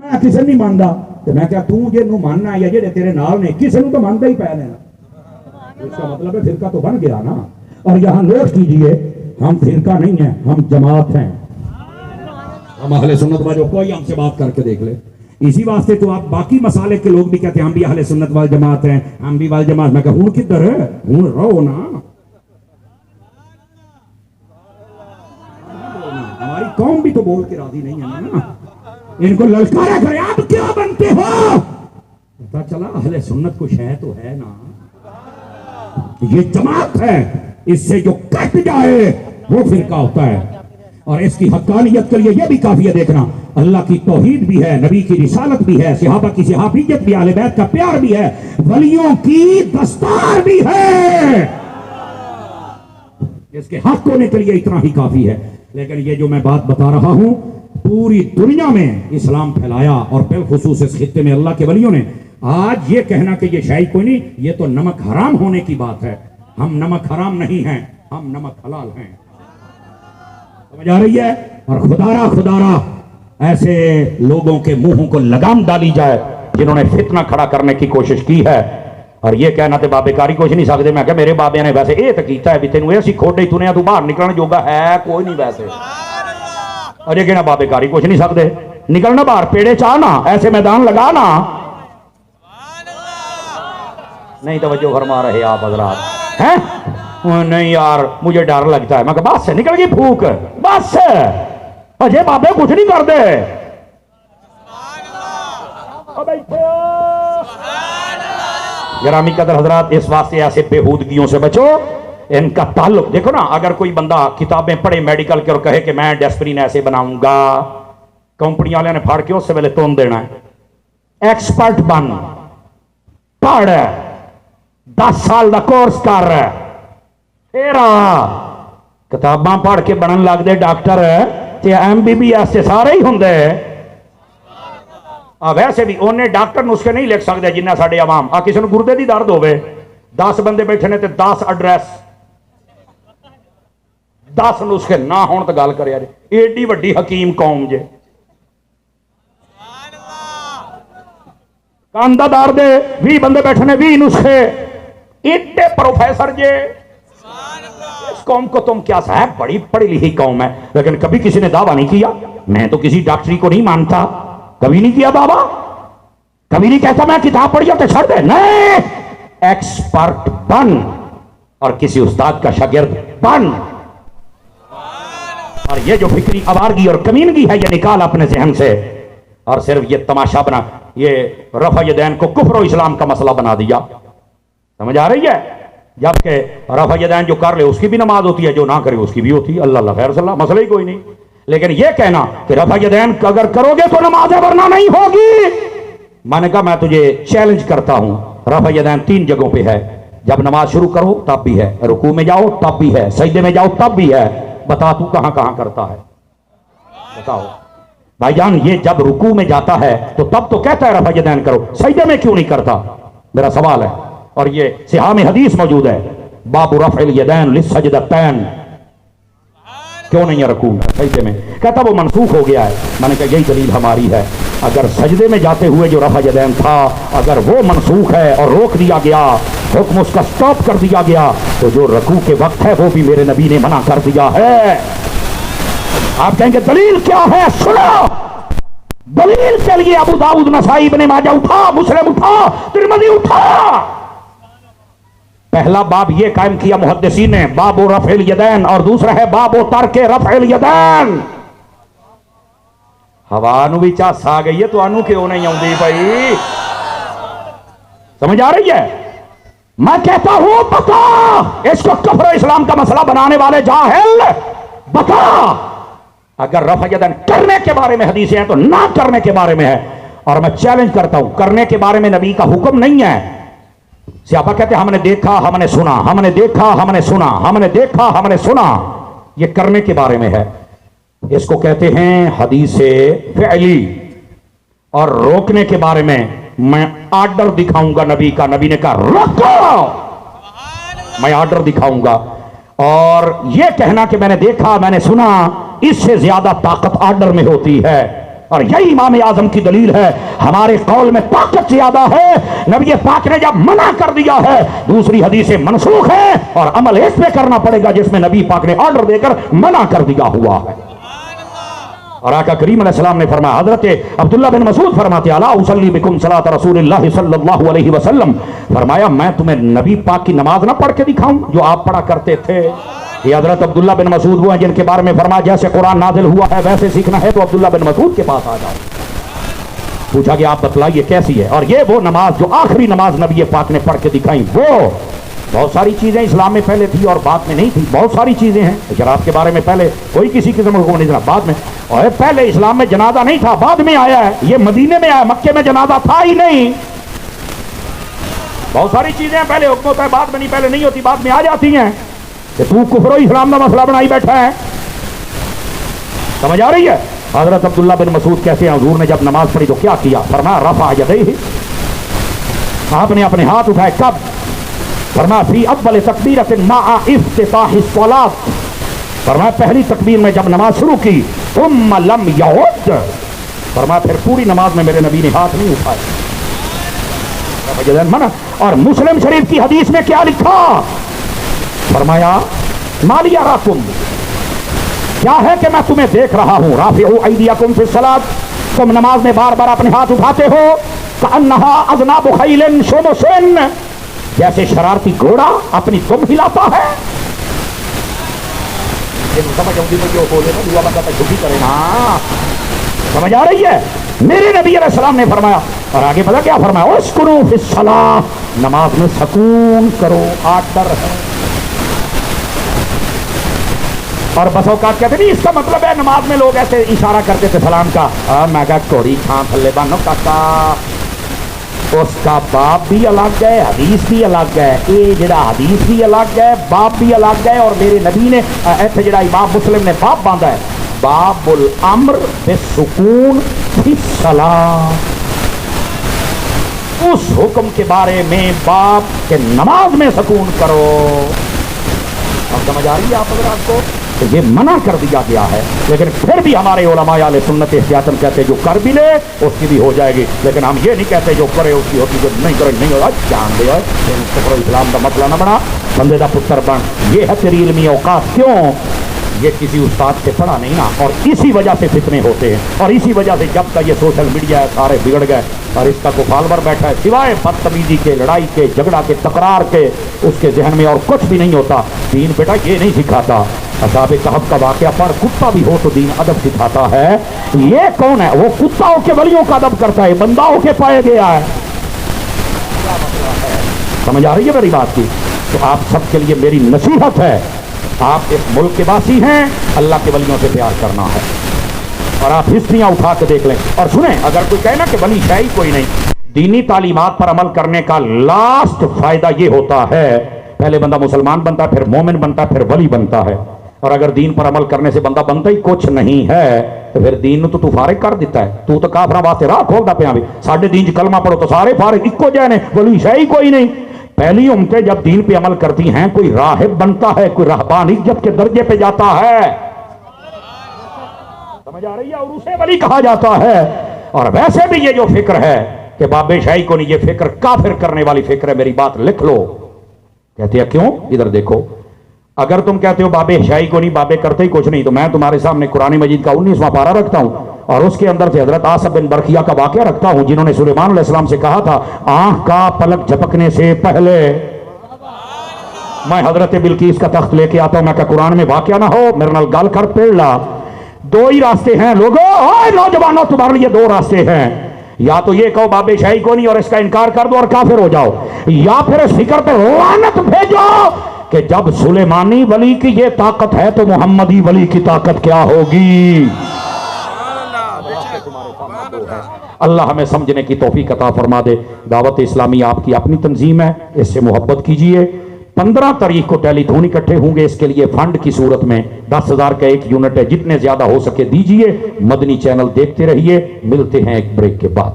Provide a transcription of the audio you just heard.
मैं किसी नहीं मानता तो मैं क्या तू जिन्हों मानना या जेडे तेरे नाल ने किसी तो मानता ही पै लेना। इसका मतलब है फिरका तो बन गया ना। और यहाँ नोट कीजिए, हम फिरका नहीं है, हम जमात हैं। हम अहले सुन्नत वाल, जो कोई हमसे बात करके देख ले। इसी वास्ते तो आप बाकी मसाले के लोग भी कहते हैं हम भी अहले सुन्नत वाल जमात हैं, हम भी वाल जमात। मैं कहा हूं किधर है, हूं रहो ना। हमारी कौम भी तो बोल के राजी नहीं है ना। इनको ललकारा करे आप क्या बनते हो, पता चला अहले सुन्नत कुछ है तो है ना। ये जमात है, इससे जो कट जाए वो फिरका होता है। और इसकी हक्कानियत के लिए यह भी काफी है देखना, अल्लाह की तौहीद भी है, नबी की रिसालत भी है, सहाबा की सहाबियत भी, अहले बैत का प्यार भी है, वलियों की दस्तार भी है। इसके हक होने के लिए इतना ही काफी है। लेकिन ये जो मैं बात बता रहा हूं, पूरी दुनिया में इस्लाम फैलाया और बिलखुसूस इस खित्ते में अल्लाह के वलियों ने। आज ये कहना कि ये शाही कोई नहीं, ये तो नमक हराम होने की बात है। हम नमक हराम नहीं हैं, हम नमक हलाल हैं। समझ आ रही है। और खुदारा खुदारा ऐसे लोगों के मुंहों को लगाम डाली जाए जिन्होंने फितना खड़ा करने की कोशिश की है। और ये कहना तो बाबे कारी कुछ नहीं सकते। मैं क्या मेरे बाबे ने वैसे ये तो किया है भी तेन ऐसी खोडे तुने तू बाहर निकलने जोगा है कोई नहीं वैसे। और ये कहना बाबे कारी कुछ नहीं सकते, निकलना बाहर पेड़े चाहना, ऐसे मैदान लगाना। नहीं तवज्जो फरमा रहे आप हजरात हैं। नहीं यार मुझे डर लगता है। मैं कहा बस निकल गई फूक, बस अजय बाबे कुछ नहीं कर दे। गिरामी कदर हजरात, इस वास्ते ऐसे बेहूदगियों से बचो। इनका ताल्लुक देखो ना, अगर कोई बंदा किताबें पढ़े मेडिकल के और कहे कि मैं डेस्परीन ऐसे बनाऊंगा, कंपनी वाले ने फाड़ के उससे पहले तोन देना है। एक्सपर्ट बन, पढ़, 10 साल का कोर्स कर, फिर किताबां पढ़ के बनन लग दे डॉक्टर ते MBBS से सारे ही होंगे। वैसे भी उन्हें डॉक्टर नुस्खे नहीं लिख सकते जिन्ना साडे आवाम। किसी को गुर्दे की दर्द होवे, 10 बंदे बैठे ने ते 10 एड्रैस, 10 नुस्खे ना होण तो गल करिया जे। एडी वड्डी हकीम कौम जे। कान दा दर्द 20 बंदे बैठे ने 20 नुस्खे, एडे प्रोफेसर जे। इस कौम को तुम क्या साहब बड़ी पढ़ी लिखी कौम है, लेकिन कभी किसी ने दावा नहीं किया मैं तो किसी डॉक्टरी को नहीं मानता। कभी नहीं किया दावा, कभी नहीं कहता मैं किताब पढ़ी तो छोड़ दे। नहीं, एक्सपर्ट बन और किसी उस्ताद का शागिर्द बन। और ये जो फिक्री आवारगी और कमीनगी है ये निकाल अपने जहन से। और सिर्फ ये तमाशा बना, ये रफा यदैन को कुफ्र और इस्लाम का मसला बना दिया। समझ आ रही है। जबकि रफा यदैन जो कर ले उसकी भी नमाज होती है, जो ना करे उसकी भी होती है। अल्लाह खैर सल्ला, मसला ही कोई नहीं। लेकिन यह कहना कि रफा यदैन अगर करोगे तो नमाज है वरना नहीं होगी। मैंने कहा मैं तुझे चैलेंज करता हूं, रफा यदैन 3 जगहों पे है। जब नमाज शुरू करो तब भी है, रुकू में जाओ तब भी है, सजदे में जाओ तब भी है। बता तू कहां कहां करता है, बताओ भाईजान। ये जब रुकू में जाता है तो तब तो कहता है रफा यदैन करो, सजदे में क्यों नहीं करता, मेरा सवाल है। और ये सिहा में हदीस मौजूद है, बाबू रफ़इल यदैन लिस्सजदतैन, क्यों नहीं है रकू सजदे में, कहता वो मनसूख हो गया है। मैंने कहा यही दलील हमारी है। अगर सजदे में जाते हुए जो रफ़ा यदैन था अगर वो मनसूख है और रोक दिया गया, हुक्म उसका स्टॉप कर दिया गया, तो जो रकू के वक्त है वो भी मेरे नबी ने मना कर दिया है। आप कहेंगे दलील क्या है, सुनो। दलील के लिए अबू दाऊद, नसाई, इब्ने माजा उठा, मुस्लिम उठा, तिरमिज़ी उठा। पहला बाब ये कायम किया मुहद्दिसीन ने, बाबो रफ़इल यदैन, और दूसरा है बाबो तर्के रफ़इल यदैन। हवा नू भी झस आ गई है, तो आनू क्यों नहीं आउंदी भाई, समझ आ रही है। मैं कहता हूं बता, इसको कुफ्र इस्लाम का मसला बनाने वाले जाहिल, बता अगर रफ़ा यदैन करने के बारे में हदीसें हैं तो ना करने के बारे में है। और मैं चैलेंज करता हूं, करने के बारे में नबी का हुक्म नहीं है। सहाबा कहते हमने देखा, हमने सुना, हमने देखा, हमने सुना, हमने देखा, हमने सुना। ये करने के बारे में है, इसको कहते हैं हदीसे फ़िअली। और रोकने के बारे में मैं आर्डर दिखाऊंगा नबी का, नबी ने कहा रोको, मैं आर्डर दिखाऊंगा। और यह कहना कि मैंने देखा, मैंने सुना, इससे ज्यादा ताकत आर्डर में होती है। और यही इमाम आजम की दलील है। हमारे कौल में ताकत ज्यादा है। नबी पाक ने जब मना कर दिया है, दूसरी हदीसें मनसूख है और अमल इस पे करना पड़ेगा जिसमें नबी पाक ने ऑर्डर देकर मना कर दिया हुआ है। और आका करीम अलैहिस्सलाम ने फरमाया, हजरत अब्दुल्लाह बिन मसूद फरमाते अला उसल्ली बिकुम सलात रसूलिल्लाह सल्लल्लाहु अलैहि वसल्लम, फरमाया मैं तुम्हें नबी पाक की नमाज ना पढ़ के दिखाऊं जो आप पढ़ा करते थे। ये हजरत अब्दुल्लाह बिन मसूद वो हैं जिनके बारे में फरमाया जैसे कुरान नाजिल हुआ है वैसे सीखना है तो अब्दुल्लाह बिन मसूद के पास आ जाओ। पूछा कि आप बतलाइए कैसी है, और ये वो नमाज जो आखिरी नमाज नबी पाक ने पढ़ के दिखाई। वो बहुत सारी चीजें इस्लाम में पहले थी और बाद में नहीं थी। बहुत सारी चीजें हैं। शराब के बारे में पहले कोई किसी किस्म को नहीं था, बाद में। और पहले इस्लाम में जनाजा नहीं था, बाद में आया है। ये मदीने में आया, मक्के में जनाजा था ही नहीं। बहुत सारी चीजें पहले हुक्म होता है, बाद में नहीं, पहले नहीं होती, बाद में आ जाती हैं। कि तू कुफर इस्लाम का मसला बनाई बैठा है। समझ आ रही है? हजरत अब्दुल्लाह बिन मसूद कहते हैं हुजूर ने जब नमाज पढ़ी तो क्या किया, फरमाया रफा यदैहि, आपने अपने हाथ उठाए। कब? फरमाया फी अव्वल तकबीरतिन मा'a इफ्तिताहिस सलात, फरमाया पहली तकबीर में जब नमाज शुरू की। सुम्मा लम यउद, फरमाया फिर पूरी नमाज में मेरे नबी ने हाथ नहीं उठाए। मना। और मुस्लिम शरीफ की हदीस में क्या लिखा? फरमाया मालिया राकुम, क्या है कि मैं तुम्हें देख रहा हूं। राफिउ ऐदियकुम फिस सलात, तुम नमाज में बार बार अपने हाथ उठाते हो। कअन्नहा अज़नाबु खैलिन शुमुसिन, जैसे शरारती घोड़ा अपनी दुम हिलाता है। समझ आऊंगी तो जो बोले ना दुआ बंदा तक झुकी करे ना। समझ आ रही है? मेरे नबी अलैहिस्सलाम ने फरमाया, और आगे पता क्या फरमाया, उस्कुनू फिस सलाह, नमाज में सुकून करो। आर्डर है। और बसौकात कहते नहीं, इसका मतलब है नमाज में लोग ऐसे इशारा करते थे सलाम का, मैं कहा कोड़ी खां थल्ले बानो काका, उसका बाप भी अलग है, हदीस भी अलग है। ये जड़ा हदीस भी अलग है, बाप भी अलग है। और मेरे नबी ने इत्थे जड़ा इमाम मुस्लिम ने बाप बांधा है, बाबुल अम्र बिस्सुकून फिस सलाह, उस हुक्म के बारे में बाप के नमाज में सुकून करो। अब समझ आ रही है आप अगर आपको? तो ये मना कर दिया गया है। लेकिन फिर भी हमारे उलमा आले सुन्नत एहतियातन कहते जो कर भी ले उसकी भी हो जाएगी। लेकिन हम ये नहीं कहते जो करे उसकी होती, जो नहीं करे नहीं होगा। जान दे तो इस्लाम का मसला ना बना, बंदे का पुत्र बन। ये है तेरी इल्मी औकात। क्यों? ये किसी उस्ताद से पढ़ा नहीं ना। और इसी वजह से फितने होते हैं। और इसी वजह से जब तक ये सोशल मीडिया है सारे बिगड़ गए। और इसका को फालवर बैठा है सिवाय बदतमीजी के, लड़ाई के, झगड़ा के, तकरार के, उसके जहन में और कुछ भी नहीं होता। दीन बेटा ये नहीं सिखाता। असहाबे कहफ का वाकया पढ़, कुत्ता भी हो तो दीन अदब सिखाता है। ये कौन है? वो कुत्ताओं के वलियों का अदब करता है, बंदाओं के पाए गया है। समझ आ रही है मेरी बात की? तो आप सबके लिए मेरी नसीहत है, आप इस मुल्क के वासी हैं, अल्लाह के वलियों से प्यार करना है। और आप हिस्ट्रियां उठा के देख लें। और सुने, अगर कोई कहे ना कि वली शाही कोई नहीं, दीनी तालीमात पर अमल करने का लास्ट फायदा ये होता है, पहले बंदा मुसलमान बनता है, फिर मोमिन बनता है, फिर वली बनता है। और अगर दीन पर अमल करने से बंदा बनता ही कुछ नहीं है तो फिर दीन तो तू फारिग कर देता है। तू तो काफरा वास्ते राह खोलता पिया भी। साढ़े दीन च कलमा पढ़ो तो सारे फारिग इको जै ने, वली शाही कोई नहीं। पहली उम्मतें जब दीन पे अमल करती हैं, कोई राहिब बनता है, कोई रहबान इज्जत के दर्जे पे जाता है। समझ आ रही है? और उसे वली कहा जाता है। और वैसे भी ये जो फिक्र है कि बाबे शाही को नहीं, ये फिक्र काफिर करने वाली फिक्र है। मेरी बात लिख लो। कहते हैं क्यों? इधर देखो, अगर तुम कहते हो बाबे शाही को नहीं, बाबे करते ही कुछ नहीं, तो मैं तुम्हारे सामने कुरान मजीद का 19वां पारा रखता हूं और उसके अंदर से हजरत आसिफ बिन बरखिया का वाकया रखता हूं, जिन्होंने सुलेमान अलैहिस्सलाम से कहा था आंख का पलक झपकने से पहले मैं हजरत बिल्कीस का तख्त लेके आता हूं। मैं क्या कुरान में वाकया ना हो? मेरे नाल गल कर पेड़ ला। दो ही रास्ते हैं लोगों, नौजवानों, तुम्हारे लिए दो रास्ते हैं। या तो ये कहो बाबे शाही को नहीं और इसका इनकार कर दो और काफिर हो जाओ, या फिर इस फिक्र पे लानत भेजो कि जब सुलेमानी वली की ये ताकत है तो मोहम्मदी वली की ताकत क्या होगी। अल्लाह हमें समझने की तौफीक अता फरमा दे। दावत इस्लामी आपकी अपनी तंजीम है, इससे मोहब्बत कीजिए। 15 तारीख को टेलीथॉन इकट्ठे होंगे, इसके लिए फंड की सूरत में 10,000 का एक यूनिट है, जितने ज्यादा हो सके दीजिए। मदनी चैनल देखते रहिए। मिलते हैं एक ब्रेक के बाद।